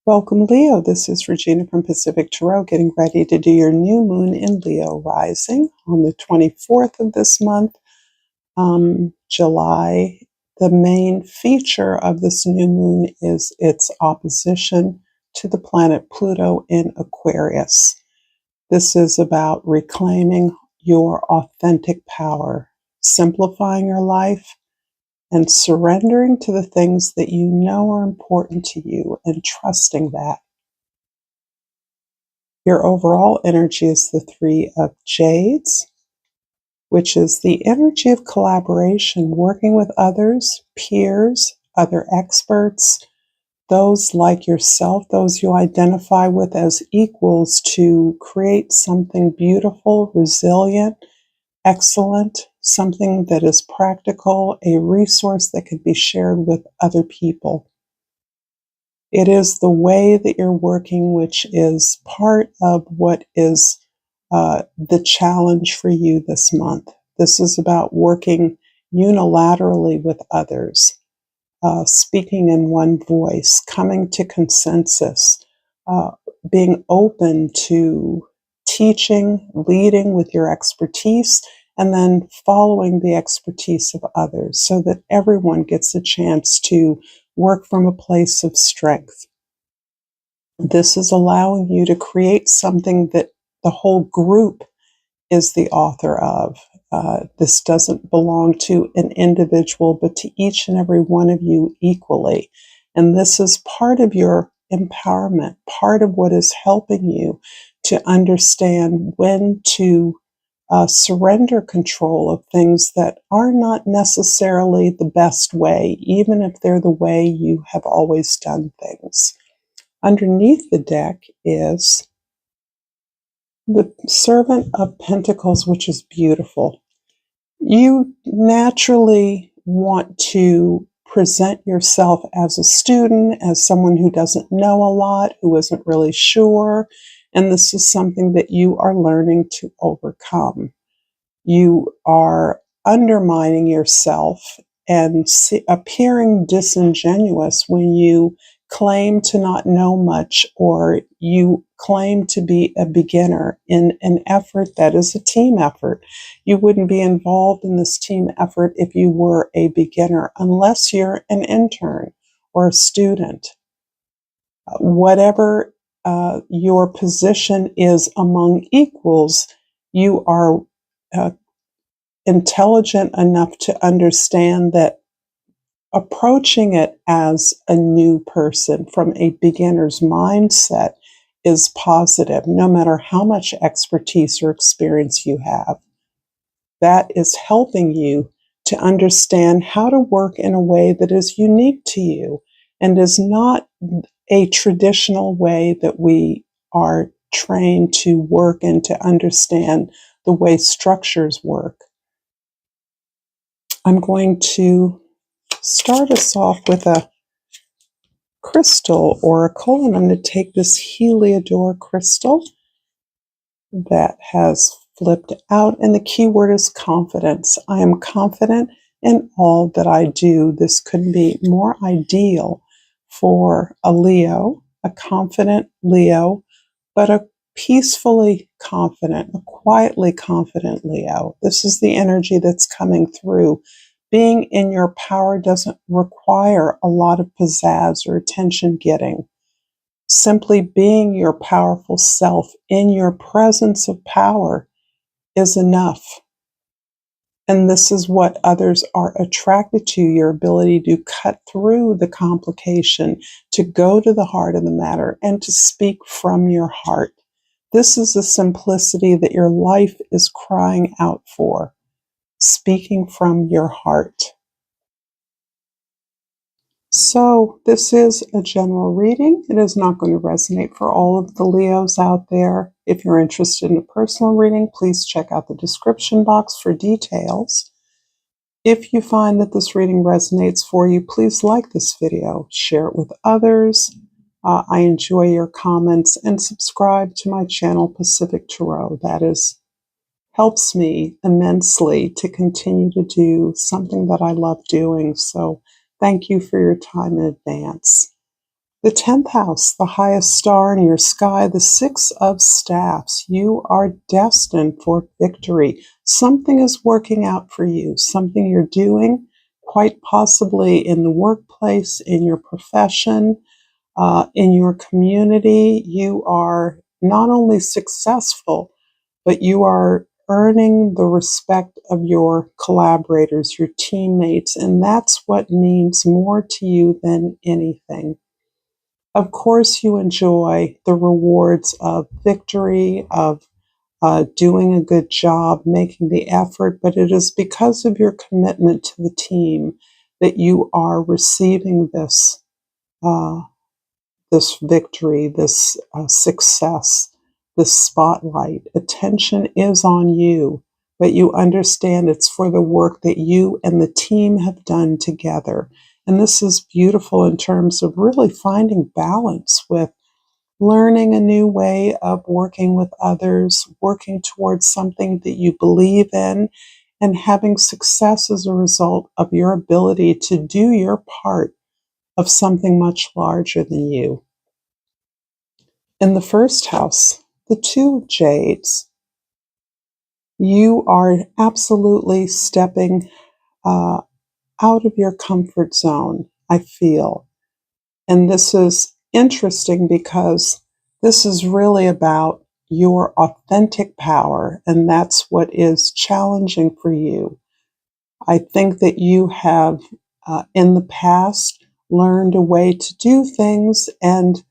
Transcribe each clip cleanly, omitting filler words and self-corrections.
Welcome, Leo. This is Regina from Pacific Tarot, getting ready to do your new moon in Leo rising on the 24th of this month, July. The main feature of this new moon is its opposition to the planet Pluto in Aquarius. This is about reclaiming your authentic power, simplifying your life, and surrendering to the things that you know are important to you and trusting that. Your overall energy is the Three of Jades, which is the energy of collaboration, working with others, peers, other experts, those like yourself, those you identify with as equals, to create something beautiful, resilient, excellent, something that is practical, a resource that could be shared with other people. It is the way that you're working, which is part of what is the challenge for you this month. This is about working unilaterally with others, speaking in one voice, coming to consensus, being open to teaching, leading with your expertise, and then following the expertise of others so that everyone gets a chance to work from a place of strength. This is allowing you to create something that the whole group is the author of. This doesn't belong to an individual, but to each and every one of you equally. And this is part of your empowerment, part of what is helping you to understand when to surrender control of things that are not necessarily the best way, even if they're the way you have always done things. Underneath the deck is the Servant of Pentacles, which is beautiful. You naturally want to present yourself as a student, as someone who doesn't know a lot, who isn't really sure, and this is something that you are learning to overcome. You are undermining yourself and appearing disingenuous when you claim to not know much, or you claim to be a beginner in an effort that is a team effort. You wouldn't be involved in this team effort if you were a beginner, unless you're an intern or a student. Whatever your position is among equals, you are intelligent enough to understand that approaching it as a new person from a beginner's mindset is positive, no matter how much expertise or experience you have. That is helping you to understand how to work in a way that is unique to you and is not a traditional way that we are trained to work and to understand the way structures work. I'm going to start us off with a crystal oracle, and I'm going to take this Heliodor crystal that has flipped out, and the key word is confidence. I am confident in all that I do. This couldn't be more ideal for a Leo, a confident Leo, but a peacefully confident, a quietly confident Leo. This is the energy that's coming through. Being in your power doesn't require a lot of pizzazz or attention getting. Simply being your powerful self in your presence of power is enough. And this is what others are attracted to, your ability to cut through the complication, to go to the heart of the matter, and to speak from your heart. This is the simplicity that your life is crying out for. Speaking from your heart. So this is a general reading. It is not going to resonate for all of the Leos out there. If you're interested in a personal reading, please check out the description box for details. If you find that this reading resonates for you, please like this video, share it with others. I enjoy your comments, and subscribe to my channel, Pacific Tarot. That helps me immensely to continue to do something that I love doing. So thank you for your time in advance. The 10th house, the highest star in your sky, the 6 of staffs. You are destined for victory. Something is working out for you, something you're doing, quite possibly in the workplace, in your profession, in your community. You are not only successful, but you are earning the respect of your collaborators, your teammates, and that's what means more to you than anything. Of course, you enjoy the rewards of victory, of doing a good job, making the effort, but it is because of your commitment to the team that you are receiving uh, this victory, this success, this spotlight. Attention is on you, but you understand it's for the work that you and the team have done together. And this is beautiful in terms of really finding balance with learning a new way of working with others, working towards something that you believe in, and having success as a result of your ability to do your part of something much larger than you. In the first house, the 2 of Jades, you are absolutely stepping out of your comfort zone, I feel. And this is interesting because this is really about your authentic power, and that's what is challenging for you. I think that you have, in the past, learned a way to do things, and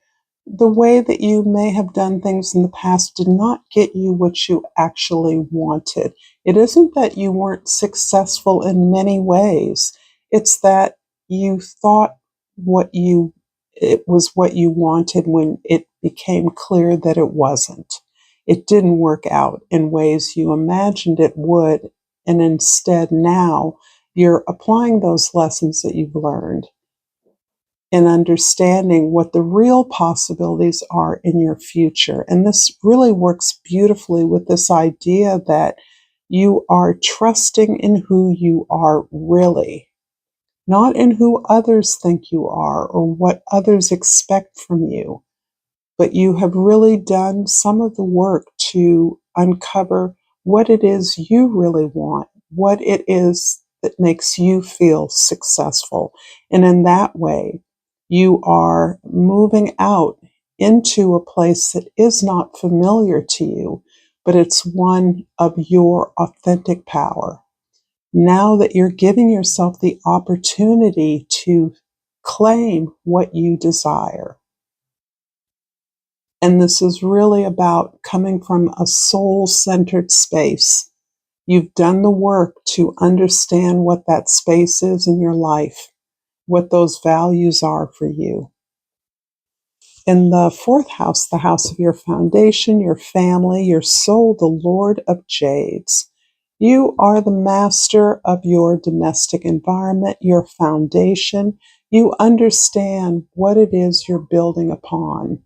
the way that you may have done things in the past did not get you what you actually wanted. It isn't that you weren't successful in many ways. It's that you thought it was what you wanted when it became clear that it wasn't. It didn't work out in ways you imagined it would, and instead now you're applying those lessons that you've learned and understanding what the real possibilities are in your future. And this really works beautifully with this idea that you are trusting in who you are really, not in who others think you are or what others expect from you, but you have really done some of the work to uncover what it is you really want, what it is that makes you feel successful. And in that way, you are moving out into a place that is not familiar to you, but it's one of your authentic power. Now that you're giving yourself the opportunity to claim what you desire. And this is really about coming from a soul-centered space. You've done the work to understand what that space is in your life, what those values are for you. In the 4th house, the house of your foundation, your family, your soul, the Lord of Jades. You are the master of your domestic environment, your foundation. You understand what it is you're building upon.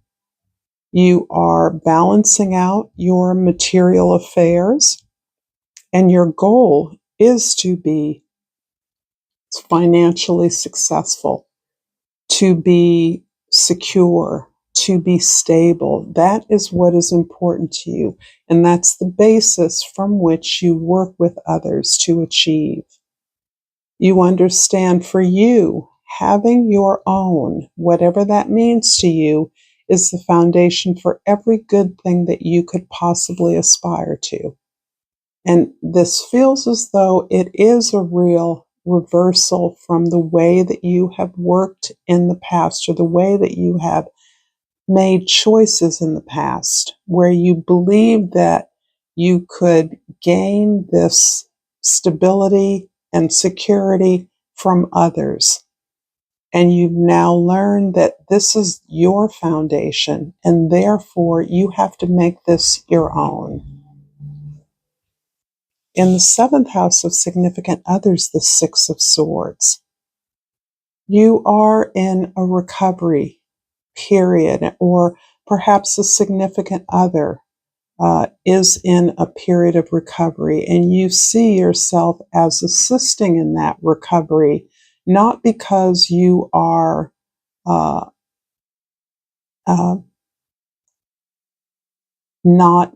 You are balancing out your material affairs, and your goal is to be financially successful, to be secure, to be stable. That is what is important to you, and that's the basis from which you work with others to achieve. You understand for you, having your own, whatever that means to you, is the foundation for every good thing that you could possibly aspire to. And this feels as though it is a real reversal from the way that you have worked in the past or the way that you have made choices in the past, where you believed that you could gain this stability and security from others. And you've now learned that this is your foundation, and therefore you have to make this your own. In the 7th house of significant others, the 6 of Swords, you are in a recovery period, or perhaps a significant other is in a period of recovery, and you see yourself as assisting in that recovery, not because you are uh, not,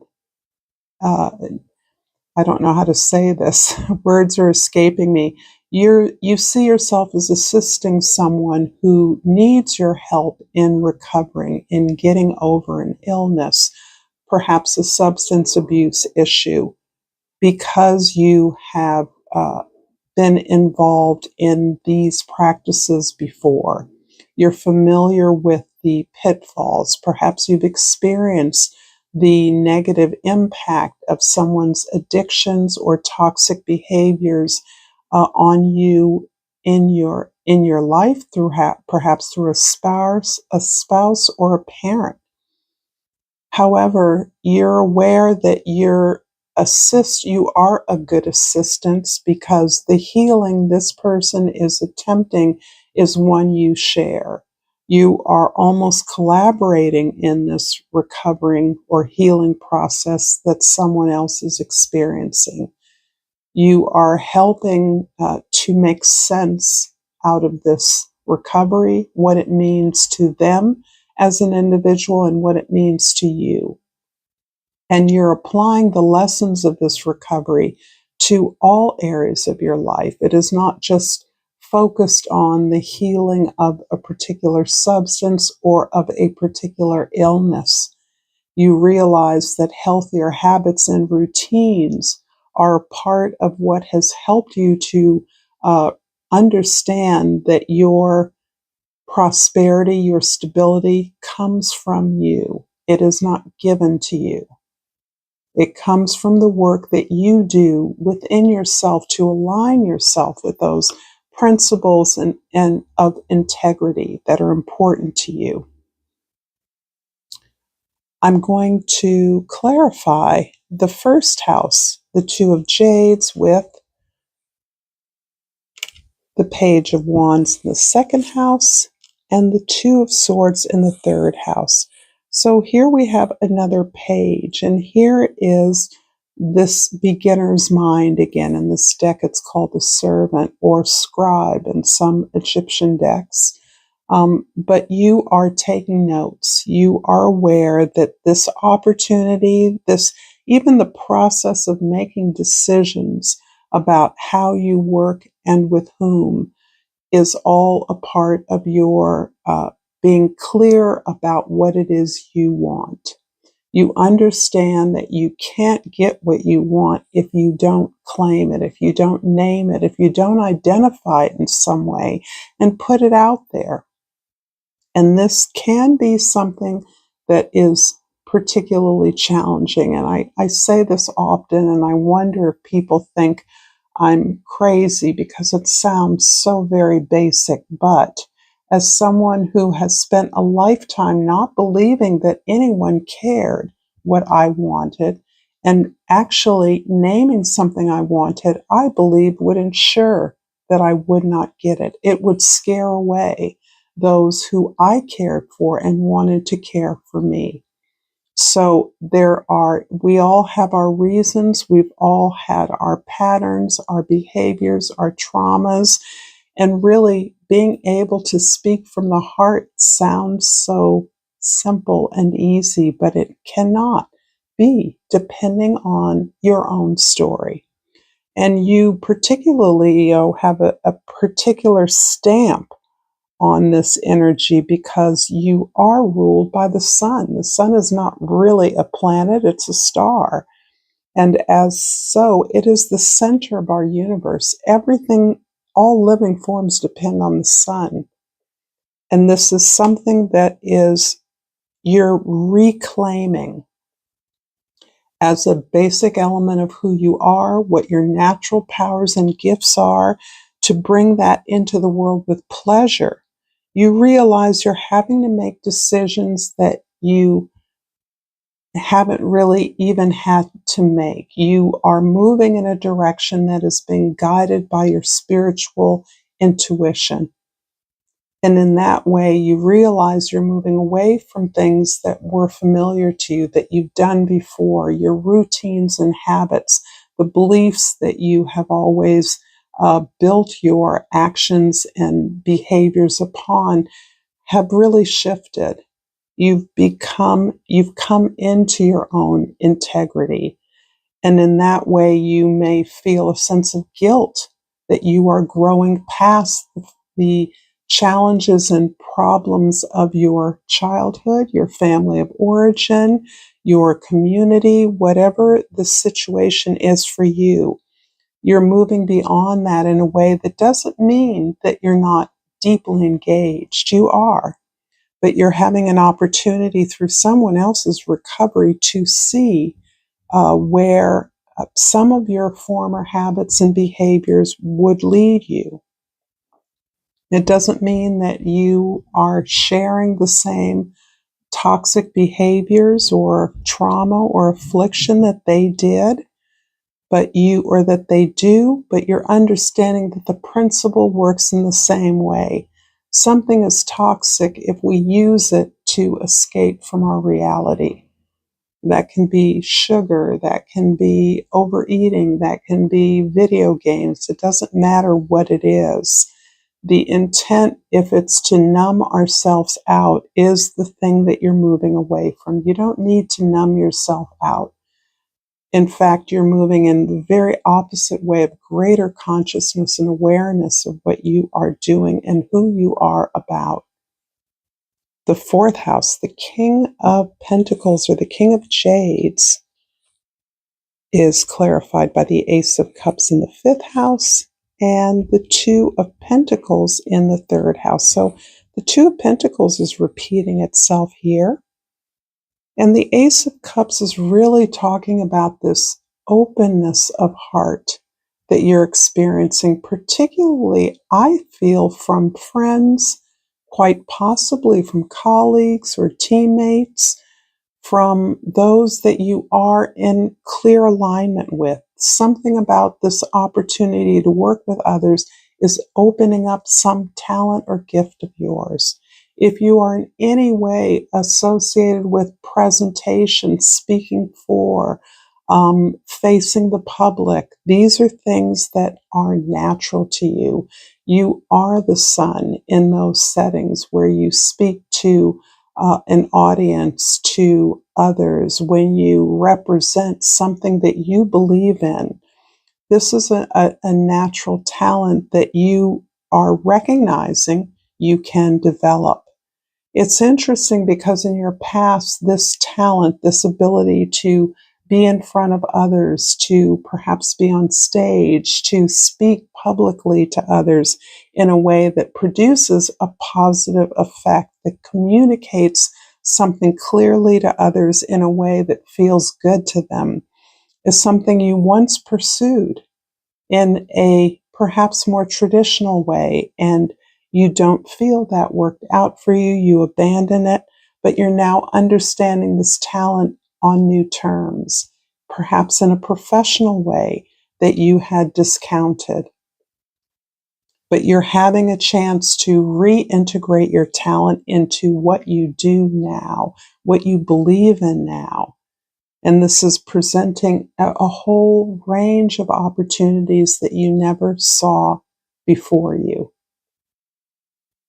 I don't know how to say this, words are escaping me. You see yourself as assisting someone who needs your help in recovering, in getting over an illness, perhaps a substance abuse issue, because you have been involved in these practices before. You're familiar with the pitfalls. Perhaps you've experienced the negative impact of someone's addictions or toxic behaviors on you in your life, through perhaps through a spouse or a parent. However, you're aware that you are a good assistance, because the healing this person is attempting is one you share. You are almost collaborating in this recovering or healing process that someone else is experiencing. You are helping to make sense out of this recovery, what it means to them as an individual and what it means to you. And you're applying the lessons of this recovery to all areas of your life. It is not just focused on the healing of a particular substance or of a particular illness. You realize that healthier habits and routines are a part of what has helped you to understand that your prosperity, your stability comes from you. It is not given to you. It comes from the work that you do within yourself to align yourself with those principles and of integrity that are important to you. I'm going to clarify the first house, the Two of Jades, with the Page of Wands in the second house, and the Two of Swords in the third house. So here we have another page, and here is this beginner's mind again. In this deck, it's called the Servant or Scribe in some Egyptian decks. But you are taking notes. You are aware that this opportunity, even the process of making decisions about how you work and with whom, is all a part of your being clear about what it is you want. You understand that you can't get what you want if you don't claim it, if you don't name it, if you don't identify it in some way and put it out there. And this can be something that is particularly challenging. And I say this often, and I wonder if people think I'm crazy because it sounds so very basic. But as someone who has spent a lifetime not believing that anyone cared what I wanted, and actually naming something I wanted, I believe would ensure that I would not get it. It would scare away those who I cared for and wanted to care for me. So we all have our reasons. We've all had our patterns, our behaviors, our traumas, and really being able to speak from the heart sounds so simple and easy, but it cannot be, depending on your own story. And you particularly have a particular stamp on this energy because you are ruled by the sun. The sun is not really a planet, it's a star. And as so, it is the center of our universe. Everything, all living forms depend on the sun. And this is something that you're reclaiming as a basic element of who you are, what your natural powers and gifts are, to bring that into the world with pleasure. You realize you're having to make decisions that you haven't really even had to make. You are moving in a direction that is being guided by your spiritual intuition. And in that way, you realize you're moving away from things that were familiar to you, that you've done before, your routines and habits, the beliefs that you have always built your actions and behaviors upon have really shifted. You've come into your own integrity. And in that way, you may feel a sense of guilt that you are growing past the challenges and problems of your childhood, your family of origin, your community, whatever the situation is for you. You're moving beyond that in a way that doesn't mean that you're not deeply engaged. You are, but you're having an opportunity through someone else's recovery to see where some of your former habits and behaviors would lead you. It doesn't mean that you are sharing the same toxic behaviors or trauma or affliction that they did, or that they do, but you're understanding that the principle works in the same way. Something is toxic if we use it to escape from our reality. That can be sugar, that can be overeating, that can be video games. It doesn't matter what it is. The intent, if it's to numb ourselves out, is the thing that you're moving away from. You don't need to numb yourself out. In fact, you're moving in the very opposite way of greater consciousness and awareness of what you are doing and who you are about. The fourth house, the King of Pentacles or the King of Jades, is clarified by the Ace of Cups in the fifth house and the Two of Pentacles in the third house. So the Two of Pentacles is repeating itself here. And the Ace of Cups is really talking about this openness of heart that you're experiencing, particularly, I feel, from friends, quite possibly from colleagues or teammates, from those that you are in clear alignment with. Something about this opportunity to work with others is opening up some talent or gift of yours. If you are in any way associated with presentation, speaking for, facing the public, these are things that are natural to you. You are the sun in those settings where you speak to an audience, to others, when you represent something that you believe in. This is a natural talent that you are recognizing you can develop. It's interesting because in your past, this talent, this ability to be in front of others, to perhaps be on stage, to speak publicly to others in a way that produces a positive effect, that communicates something clearly to others in a way that feels good to them, is something you once pursued in a perhaps more traditional way, and you don't feel that worked out for you, you abandon it, but you're now understanding this talent on new terms, perhaps in a professional way that you had discounted. But you're having a chance to reintegrate your talent into what you do now, what you believe in now. And this is presenting a whole range of opportunities that you never saw before you.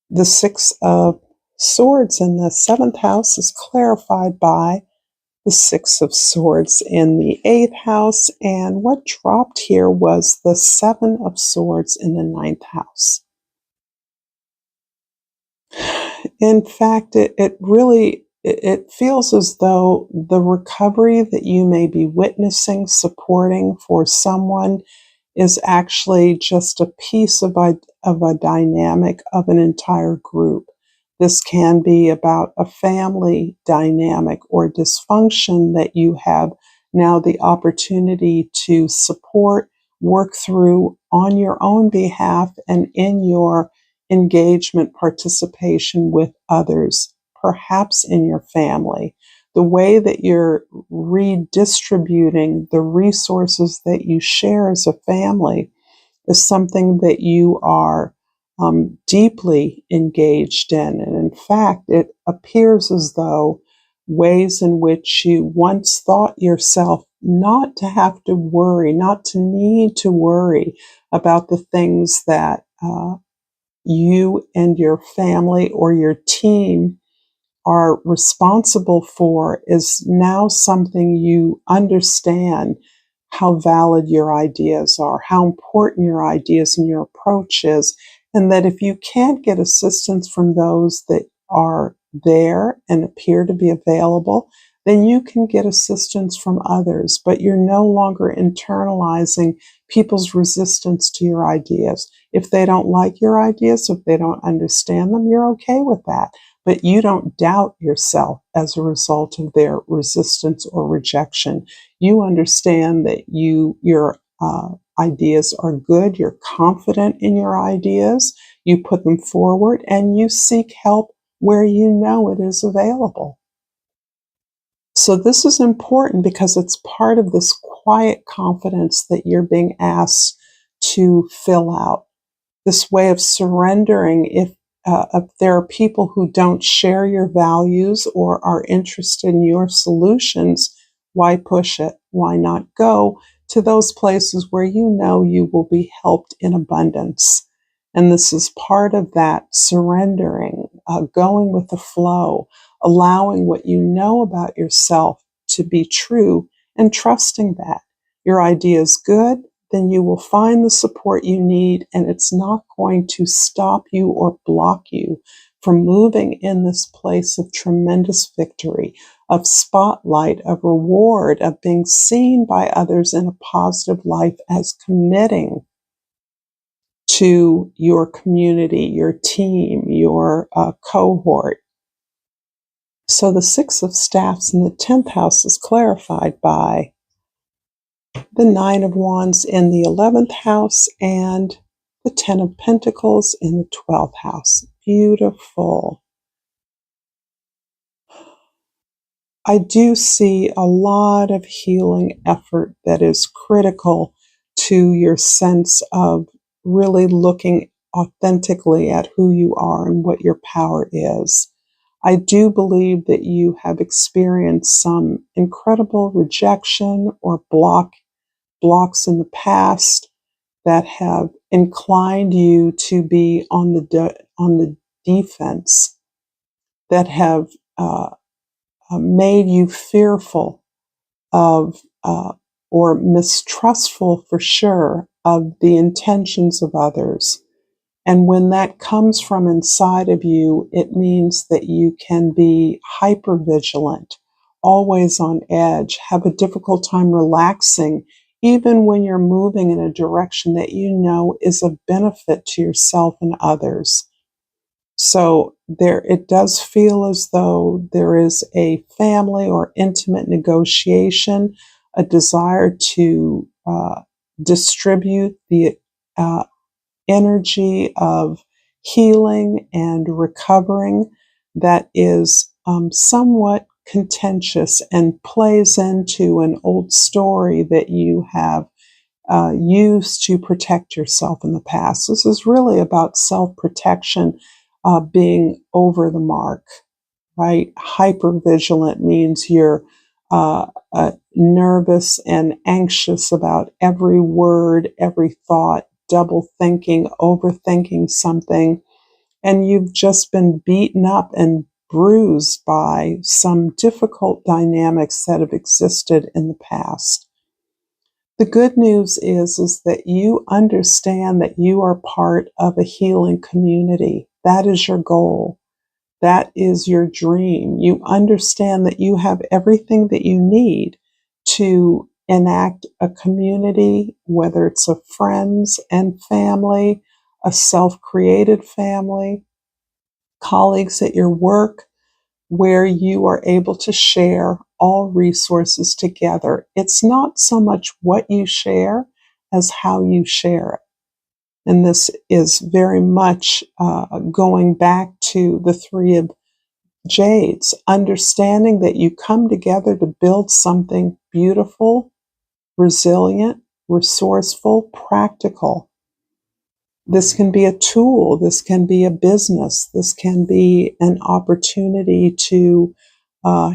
The Six of Swords in the seventh house is clarified by the Six of Swords in the eighth house. And what dropped here was the Seven of Swords in the ninth house. In fact, it feels as though the recovery that you may be witnessing, supporting for someone is actually just a piece of a dynamic of an entire group. This can be about a family dynamic or dysfunction that you have now the opportunity to support, work through on your own behalf and in your engagement, participation with others, perhaps in your family. The way that you're redistributing the resources that you share as a family is something that you are deeply engaged in. And in fact, it appears as though ways in which you once thought yourself not to have to worry, not to need to worry about the things that you and your family or your team are responsible for is now something you understand how valid your ideas are, how important your ideas and your approach is, and that if you can't get assistance from those that are there and appear to be available, then you can get assistance from others, but you're no longer internalizing people's resistance to your ideas. If they don't like your ideas, if they don't understand them, you're okay with that. But you don't doubt yourself as a result of their resistance or rejection. You understand that your ideas are good, you're confident in your ideas, you put them forward, and you seek help where you know it is available. So this is important because it's part of this quiet confidence that you're being asked to fill out. This way of surrendering if there are people who don't share your values or are interested in your solutions, why push it? Why not go to those places where you know you will be helped in abundance? And this is part of that surrendering, going with the flow, allowing what you know about yourself to be true and trusting that. Your idea is good, then you will find the support you need, and it's not going to stop you or block you from moving in this place of tremendous victory, of spotlight, of reward, of being seen by others in a positive life as committing to your community, your team, your cohort. So the Six of Staffs in the 10th house is clarified by the Nine of Wands in the 11th house and the Ten of Pentacles in the 12th house. Beautiful. I do see a lot of healing effort that is critical to your sense of really looking authentically at who you are and what your power is. I do believe that you have experienced some incredible rejection or blocks in the past that have inclined you to be on the defense, that have made you fearful of or mistrustful for sure of the intentions of others. And when that comes from inside of you, it means that you can be hyper vigilant, always on edge, have a difficult time relaxing, even when you're moving in a direction that you know is of benefit to yourself and others. So it does feel as though there is a family or intimate negotiation, a desire to distribute the energy of healing and recovering that is somewhat contentious and plays into an old story that you have used to protect yourself in the past. This is really about self-protection, being over the mark, right? Hypervigilant means you're nervous and anxious about every word, every thought, double thinking, overthinking something, and you've just been beaten up and bruised by some difficult dynamics that have existed in the past. The good news is that you understand that you are part of a healing community. That is your goal. That is your dream. You understand that you have everything that you need to enact a community, whether it's of friends and family, a self-created family, colleagues at your work, where you are able to share all resources together. It's not so much what you share as how you share it. And this is very much going back to the Three of Jades, understanding that you come together to build something beautiful, resilient, resourceful, practical. This can be a tool, this can be a business, this can be an opportunity to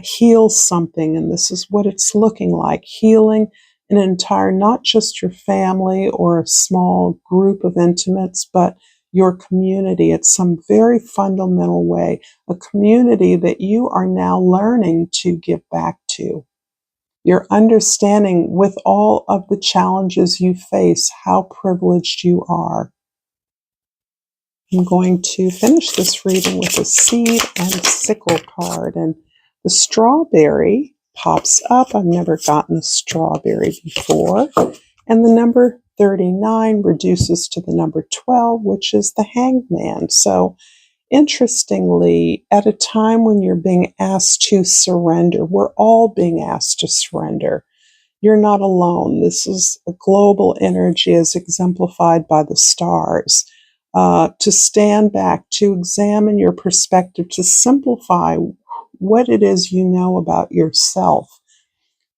heal something, and this is what it's looking like. Healing an entire, not just your family or a small group of intimates, but your community in some very fundamental way, a community that you are now learning to give back to. You're understanding with all of the challenges you face how privileged you are. I'm going to finish this reading with a seed and sickle card, and the strawberry pops up. I've never gotten a strawberry before. And the number 39 reduces to the number 12, which is the hangman. So interestingly, at a time when you're being asked to surrender, we're all being asked to surrender. You're not alone. This is a global energy as exemplified by the stars. To stand back, to examine your perspective, to simplify what it is you know about yourself.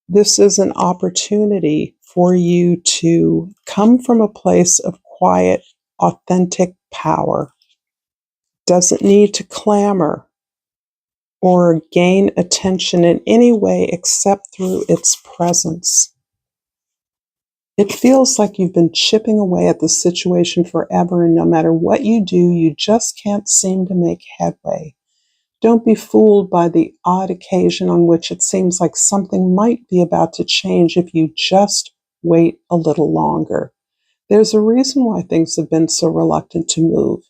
This is an opportunity for you to come from a place of quiet, authentic power. Doesn't need to clamor or gain attention in any way except through its presence. It feels like you've been chipping away at the situation forever, and no matter what you do, you just can't seem to make headway. Don't be fooled by the odd occasion on which it seems like something might be about to change if you just wait a little longer. There's a reason why things have been so reluctant to move.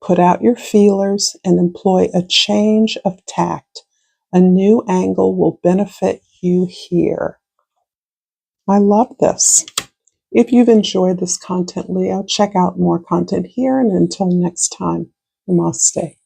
Put out your feelers and employ a change of tact. A new angle will benefit you here. I love this. If you've enjoyed this content, Leo, check out more content here, and until next time, namaste.